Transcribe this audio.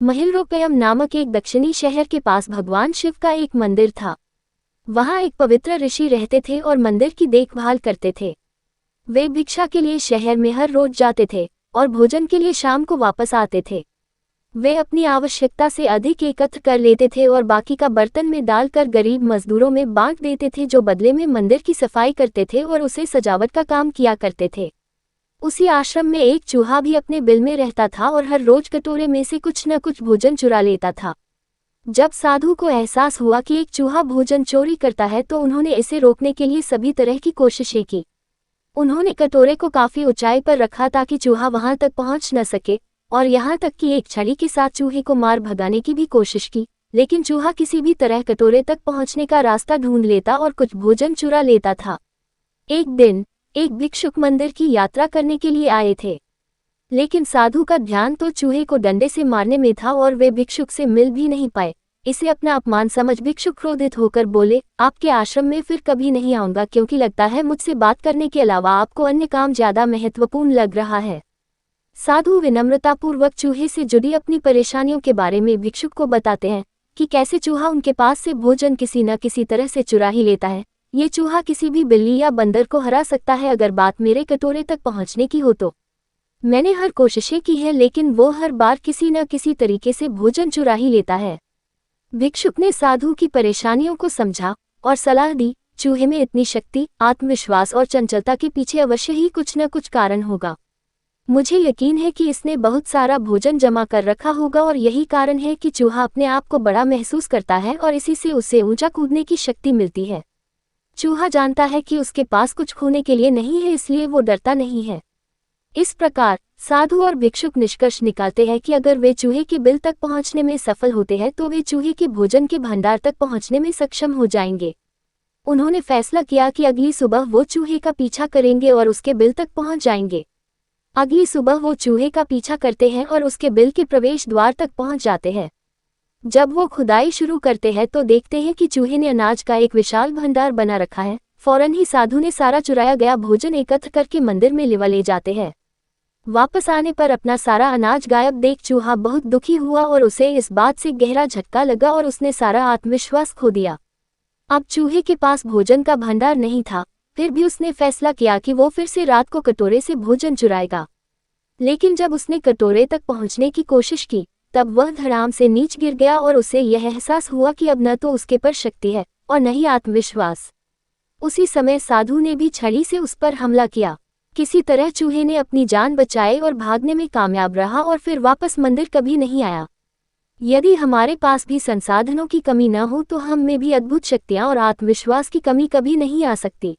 महिलरोपयम नामक एक दक्षिणी शहर के पास भगवान शिव का एक मंदिर था। वहां एक पवित्र ऋषि रहते थे और मंदिर की देखभाल करते थे। वे भिक्षा के लिए शहर में हर रोज जाते थे और भोजन के लिए शाम को वापस आते थे। वे अपनी आवश्यकता से अधिक एकत्र कर लेते थे और बाकी का बर्तन में डालकर गरीब मजदूरों में बांट देते थे, जो बदले में मंदिर की सफाई करते थे और उसे सजावट का काम किया करते थे। उसी आश्रम में एक चूहा भी अपने बिल में रहता था और हर रोज कटोरे में से कुछ न कुछ भोजन चुरा लेता था। जब साधु को एहसास हुआ कि एक चूहा भोजन चोरी करता है तो उन्होंने इसे रोकने के लिए सभी तरह की कोशिशें की। उन्होंने कटोरे को काफी ऊंचाई पर रखा ताकि चूहा वहां तक पहुंच न सके, और यहाँ तक कि एक छड़ी के साथ चूहे को मार भगाने की भी कोशिश की, लेकिन चूहा किसी भी तरह कटोरे तक पहुंचने का रास्ता ढूंढ लेता और कुछ भोजन चुरा लेता था। एक दिन एक भिक्षुक मंदिर की यात्रा करने के लिए आए थे, लेकिन साधु का ध्यान तो चूहे को डंडे से मारने में था और वे भिक्षुक से मिल भी नहीं पाए। इसे अपना अपमान समझ भिक्षुक क्रोधित होकर बोले, आपके आश्रम में फिर कभी नहीं आऊंगा, क्योंकि लगता है मुझसे बात करने के अलावा आपको अन्य काम ज्यादा महत्वपूर्ण लग रहा है। साधु विनम्रतापूर्वक चूहे से जुड़ी अपनी परेशानियों के बारे में भिक्षुक को बताते हैं कि कैसे चूहा उनके पास से भोजन किसी न किसी तरह से चुरा ही लेता है। ये चूहा किसी भी बिल्ली या बंदर को हरा सकता है अगर बात मेरे कटोरे तक पहुंचने की हो तो। मैंने हर कोशिशें की है, लेकिन वो हर बार किसी न किसी तरीके से भोजन चुरा ही लेता है। भिक्षुक ने साधु की परेशानियों को समझा और सलाह दी, चूहे में इतनी शक्ति, आत्मविश्वास और चंचलता के पीछे अवश्य ही कुछ न कुछ कारण होगा। मुझे यकीन है कि इसने बहुत सारा भोजन जमा कर रखा होगा और यही कारण है कि चूहा अपने आप को बड़ा महसूस करता है और इसी से उसे ऊंचा कूदने की शक्ति मिलती है। चूहा जानता है कि उसके पास कुछ खोने के लिए नहीं है, इसलिए वो डरता नहीं है। इस प्रकार साधु और भिक्षुक निष्कर्ष निकालते हैं कि अगर वे चूहे के बिल तक पहुंचने में सफल होते हैं तो वे चूहे के भोजन के भंडार तक पहुंचने में सक्षम हो जाएंगे। उन्होंने फैसला किया कि अगली सुबह वो चूहे का पीछा करेंगे और उसके बिल तक पहुंच जाएंगे। अगली सुबह वो चूहे का पीछा करते हैं और उसके बिल के प्रवेश द्वार तक पहुंच जाते हैं। जब वो खुदाई शुरू करते हैं तो देखते हैं कि चूहे ने अनाज का एक विशाल भंडार बना रखा है। फौरन ही साधु ने सारा चुराया गया भोजन एकत्र करके मंदिर में ले जाते हैं। वापस आने पर अपना सारा अनाज गायब देख चूहा बहुत दुखी हुआ और उसे इस बात से गहरा झटका लगा और उसने सारा आत्मविश्वास खो दिया। अब चूहे के पास भोजन का भंडार नहीं था, फिर भी उसने फैसला किया कि वो फिर से रात को कटोरे से भोजन चुराएगा। लेकिन जब उसने कटोरे तक पहुंचने की कोशिश की तब वह धड़ाम से नीचे गिर गया और उसे यह एहसास हुआ कि अब न तो उसके पर शक्ति है और न ही आत्मविश्वास। उसी समय साधु ने भी छड़ी से उस पर हमला किया। किसी तरह चूहे ने अपनी जान बचाई और भागने में कामयाब रहा और फिर वापस मंदिर कभी नहीं आया। यदि हमारे पास भी संसाधनों की कमी न हो तो हम में भी अद्भुत शक्तियां और आत्मविश्वास की कमी कभी नहीं आ सकती।